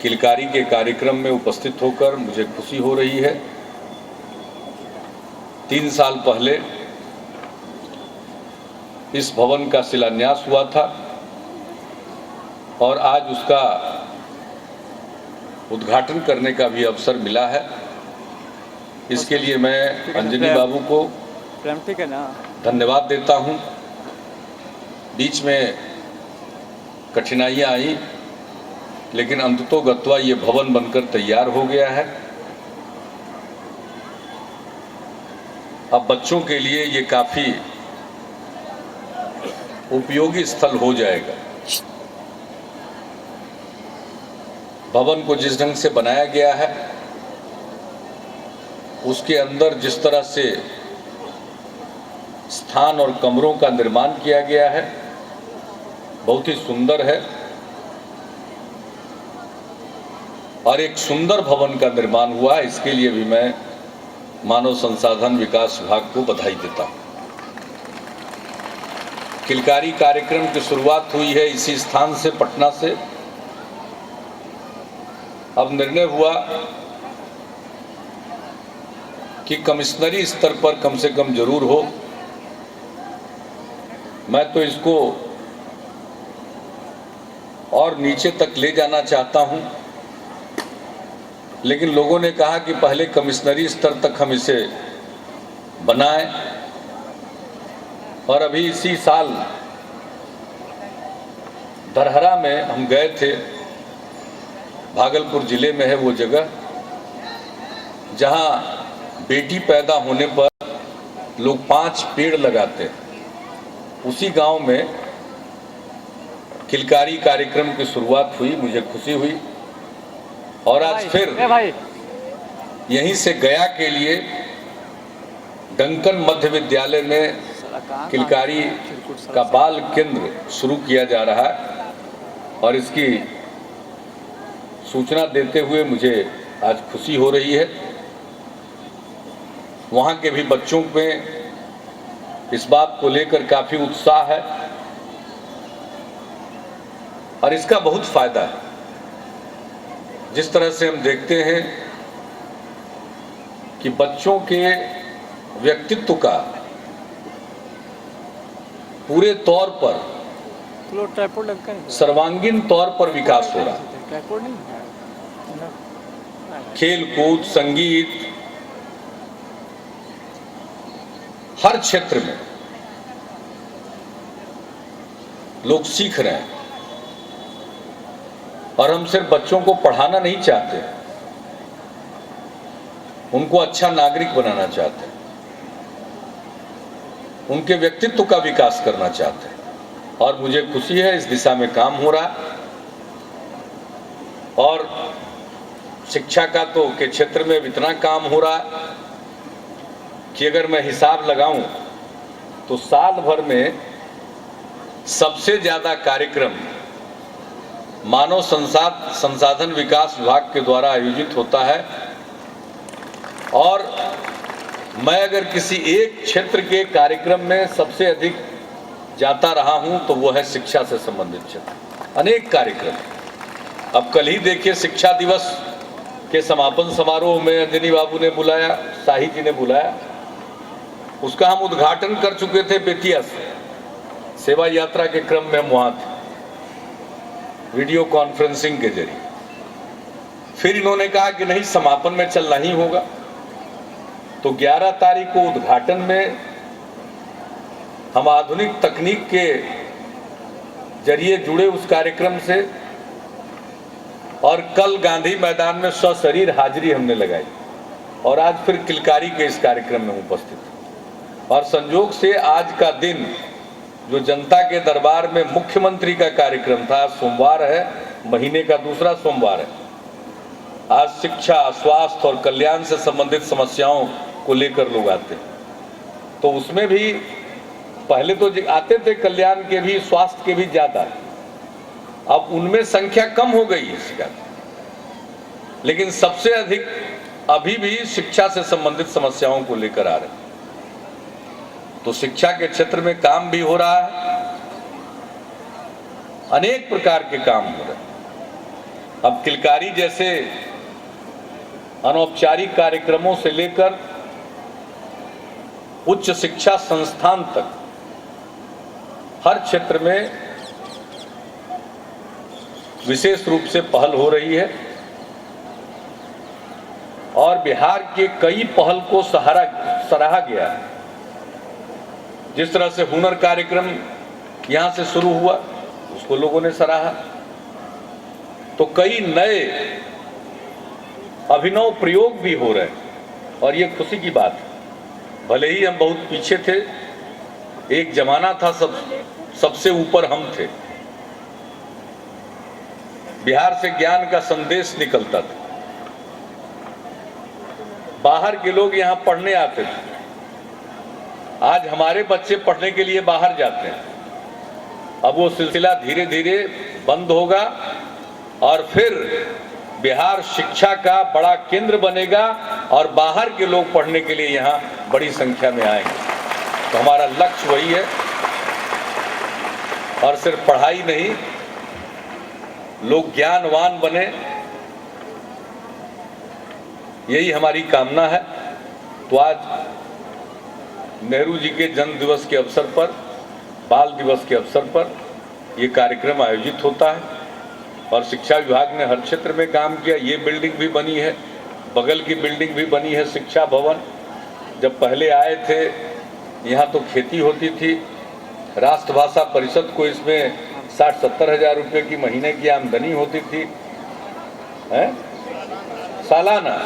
किलकारी के कार्यक्रम में उपस्थित होकर मुझे खुशी हो रही है। 3 साल पहले इस भवन का शिलान्यास हुआ था और आज उसका उद्घाटन करने का भी अवसर मिला है। इसके लिए मैं अंजनी बाबू को धन्यवाद देता हूं। बीच में कठिनाइयां आई, लेकिन अंततोगत्वा ये भवन बनकर तैयार हो गया है। अब बच्चों के लिए ये काफ़ी उपयोगी स्थल हो जाएगा। भवन को जिस ढंग से बनाया गया है, उसके अंदर जिस तरह से स्थान और कमरों का निर्माण किया गया है, बहुत ही सुंदर है और एक सुंदर भवन का निर्माण हुआ है। इसके लिए भी मैं मानव संसाधन विकास विभाग को बधाई देता हूं। किलकारी कार्यक्रम की शुरुआत हुई है इसी स्थान से, पटना से। अब निर्णय हुआ कि कमिश्नरी स्तर पर कम से कम जरूर हो। मैं तो इसको और नीचे तक ले जाना चाहता हूं, लेकिन लोगों ने कहा कि पहले कमिश्नरी स्तर तक हम इसे बनाएं। और अभी इसी साल धरहरा में हम गए थे। भागलपुर जिले में है वो जगह, जहां बेटी पैदा होने पर लोग 5 पेड़ लगाते हैं। उसी गांव में किलकारी कार्यक्रम की शुरुआत हुई। मुझे खुशी हुई और आज फिर यहीं से गया के लिए डंकन मध्य विद्यालय में किलकारी का बाल केंद्र शुरू किया जा रहा है और इसकी सूचना देते हुए मुझे आज खुशी हो रही है। वहाँ के भी बच्चों में इस बात को लेकर काफ़ी उत्साह है और इसका बहुत फायदा है। जिस तरह से हम देखते हैं कि बच्चों के व्यक्तित्व का पूरे तौर पर सर्वांगीण तौर पर विकास हो रहा है। खेल कूद, संगीत, हर क्षेत्र में लोग सीख रहे हैं और हम सिर्फ बच्चों को पढ़ाना नहीं चाहते, उनको अच्छा नागरिक बनाना चाहते हैं, उनके व्यक्तित्व का विकास करना चाहते हैं। और मुझे खुशी है इस दिशा में काम हो रहा है। और शिक्षा का तो के क्षेत्र में इतना काम हो रहा है कि अगर मैं हिसाब लगाऊं तो साल भर में सबसे ज्यादा कार्यक्रम मानव संसाधन विकास विभाग के द्वारा आयोजित होता है। और मैं अगर किसी एक क्षेत्र के कार्यक्रम में सबसे अधिक जाता रहा हूं तो वो है शिक्षा से संबंधित क्षेत्र। अनेक कार्यक्रम, अब कल ही देखिए शिक्षा दिवस के समापन समारोह में अंजनी बाबू ने बुलाया, शाही जी ने बुलाया, उसका हम उद्घाटन कर चुके थे बेतिया से। सेवा यात्रा के क्रम में हम वहां थे, वीडियो कॉन्फ्रेंसिंग के जरिए। फिर इन्होंने कहा कि नहीं, समापन में चलना ही होगा। तो 11 तारीख को उद्घाटन में हम आधुनिक तकनीक के जरिए जुड़े उस कार्यक्रम से और कल गांधी मैदान में सशरीर हाजिरी हमने लगाई और आज फिर किलकारी के इस कार्यक्रम में उपस्थित। और संयोग से आज का दिन जो जनता के दरबार में मुख्यमंत्री का कार्यक्रम था, सोमवार है, महीने का दूसरा सोमवार है। आज शिक्षा, स्वास्थ्य और कल्याण से संबंधित समस्याओं को लेकर लोग आते हैं। तो उसमें भी पहले तो आते थे कल्याण के भी, स्वास्थ्य के भी ज्यादा, अब उनमें संख्या कम हो गई है इसका, लेकिन सबसे अधिक अभी भी शिक्षा से संबंधित समस्याओं को लेकर आ रहे हैं। तो शिक्षा के क्षेत्र में काम भी हो रहा है, अनेक प्रकार के काम हो रहे हैं। अब किलकारी जैसे अनौपचारिक कार्यक्रमों से लेकर उच्च शिक्षा संस्थान तक हर क्षेत्र में विशेष रूप से पहल हो रही है और बिहार के कई पहल को सराहा गया। जिस तरह से हुनर कार्यक्रम यहाँ से शुरू हुआ उसको लोगों ने सराहा, तो कई नए अभिनव प्रयोग भी हो रहे हैं और ये खुशी की बात है। भले ही हम बहुत पीछे थे, एक जमाना था सबसे ऊपर हम थे, बिहार से ज्ञान का संदेश निकलता था, बाहर के लोग यहाँ पढ़ने आते थे। आज हमारे बच्चे पढ़ने के लिए बाहर जाते हैं। अब वो सिलसिला धीरे धीरे बंद होगा और फिर बिहार शिक्षा का बड़ा केंद्र बनेगा और बाहर के लोग पढ़ने के लिए यहाँ बड़ी संख्या में आएंगे। तो हमारा लक्ष्य वही है और सिर्फ पढ़ाई नहीं, लोग ज्ञानवान बने, यही हमारी कामना है। तो आज नेहरू जी के जन्म दिवस के अवसर पर, बाल दिवस के अवसर पर ये कार्यक्रम आयोजित होता है और शिक्षा विभाग ने हर क्षेत्र में काम किया। ये बिल्डिंग भी बनी है, बगल की बिल्डिंग भी बनी है शिक्षा भवन। जब पहले आए थे यहाँ तो खेती होती थी, राष्ट्रभाषा परिषद को इसमें 60-70 हज़ार रुपये की महीने की आमदनी होती थी, सालाना,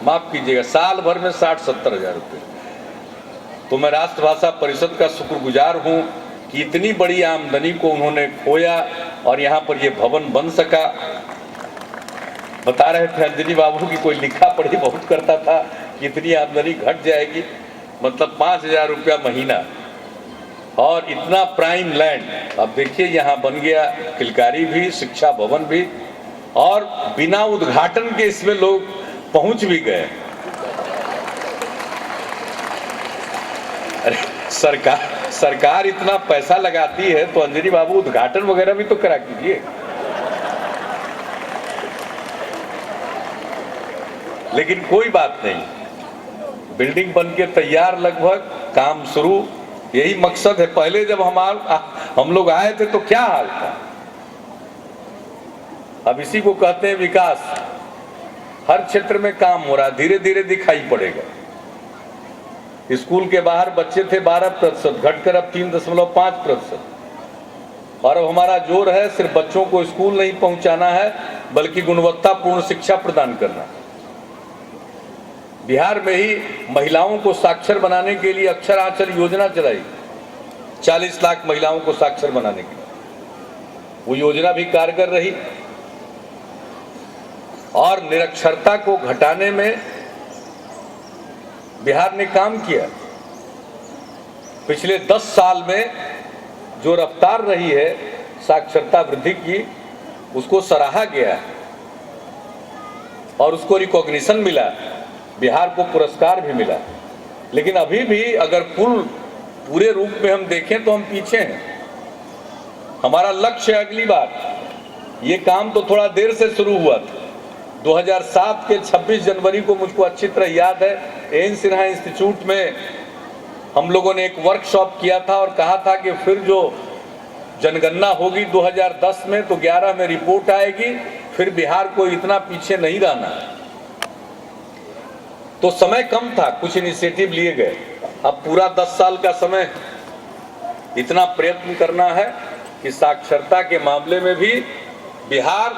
माफ कीजिएगा, साल भर में 60-70 हज़ार रुपये। तो मैं राष्ट्रभाषा परिषद का शुक्रगुजार हूँ कि इतनी बड़ी आमदनी को उन्होंने खोया और यहाँ पर ये भवन बन सका। बता रहे थे अंजनी बाबू की कोई लिखा पढ़ी बहुत करता था कि इतनी आमदनी घट जाएगी, मतलब 5,000 रुपया महीना और इतना प्राइम लैंड। अब देखिए यहाँ बन गया किलकारी भी, शिक्षा भवन भी, और बिना उद्घाटन के इसमें लोग पहुंच भी गए। अरे सरकार इतना पैसा लगाती है तो अंजनी बाबू उद्घाटन वगैरह भी तो करा कीजिए। लेकिन कोई बात नहीं, बिल्डिंग बन के तैयार, लगभग काम शुरू, यही मकसद है। पहले जब हम लोग आए थे तो क्या हाल था, अब इसी को कहते हैं विकास। हर क्षेत्र में काम हो रहा, धीरे धीरे दिखाई पड़ेगा। स्कूल के बाहर बच्चे थे 12%, घटकर अब 3.5%। और अब हमारा जोर है सिर्फ बच्चों को स्कूल नहीं पहुंचाना है बल्कि गुणवत्तापूर्ण शिक्षा प्रदान करना। बिहार में ही महिलाओं को साक्षर बनाने के लिए अक्षर आंचल योजना चलाई, 40 लाख महिलाओं को साक्षर बनाने के लिए। वो योजना भी कारगर रही और निरक्षरता को घटाने में बिहार ने काम किया। पिछले 10 साल में जो रफ्तार रही है साक्षरता वृद्धि की, उसको सराहा गया और उसको रिकॉग्निशन मिला, बिहार को पुरस्कार भी मिला। लेकिन अभी भी अगर पूरे रूप में हम देखें तो हम पीछे हैं। हमारा लक्ष्य है अगली बार, ये काम तो थोड़ा देर से शुरू हुआ था। 2007 के 26 जनवरी को मुझको अच्छी तरह याद है, एन सिन्हा इंस्टीट्यूट में हम लोगों ने एक वर्कशॉप किया था और कहा था कि फिर जो जनगणना होगी 2010 में तो 11 में रिपोर्ट आएगी, फिर बिहार को इतना पीछे नहीं रहना। तो समय कम था, कुछ इनिशिएटिव लिए गए। अब पूरा 10 साल का समय, इतना प्रयत्न करना है कि साक्षरता के मामले में भी बिहार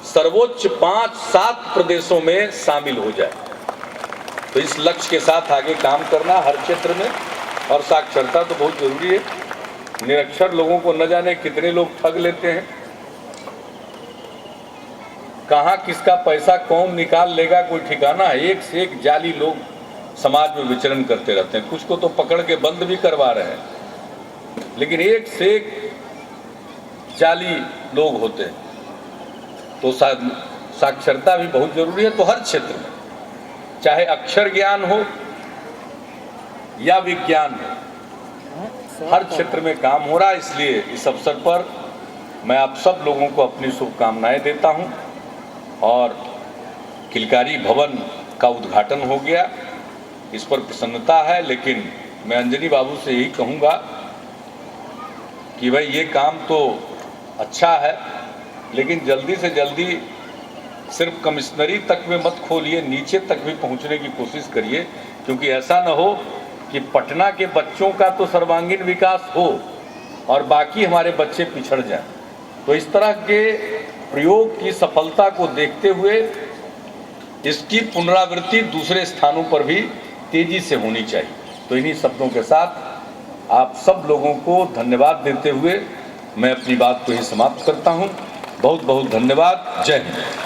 सर्वोच्च 5-7 प्रदेशों में शामिल हो जाए। तो इस लक्ष्य के साथ आगे काम करना हर क्षेत्र में, और साक्षरता तो बहुत जरूरी है। निरक्षर लोगों को न जाने कितने लोग ठग लेते हैं, कहाँ किसका पैसा कौन निकाल लेगा कोई ठिकाना है। एक से एक जाली लोग समाज में विचरण करते रहते हैं। कुछ को तो पकड़ के बंद भी करवा रहे हैं, लेकिन एक से एक जाली लोग होते हैं। तो साक्षरता भी बहुत जरूरी है। तो हर क्षेत्र में, चाहे अक्षर ज्ञान हो या विज्ञान हो, हर क्षेत्र में काम हो रहा है। इसलिए इस अवसर पर मैं आप सब लोगों को अपनी शुभकामनाएं देता हूं और किलकारी भवन का उद्घाटन हो गया। इस पर प्रसन्नता है, लेकिन मैं अंजनी बाबू से यही कहूँगा कि भाई ये काम तो अच्छा है, लेकिन जल्दी से जल्दी सिर्फ कमिश्नरी तक में मत खोलिए, नीचे तक भी पहुंचने की कोशिश करिए, क्योंकि ऐसा न हो कि पटना के बच्चों का तो सर्वांगीण विकास हो और बाकी हमारे बच्चे पिछड़ जाएं। तो इस तरह के प्रयोग की सफलता को देखते हुए इसकी पुनरावृत्ति दूसरे स्थानों पर भी तेजी से होनी चाहिए। तो इन्हीं शब्दों के साथ आप सब लोगों को धन्यवाद देते हुए मैं अपनी बात को ही समाप्त करता हूं। बहुत बहुत धन्यवाद। जय हिंद।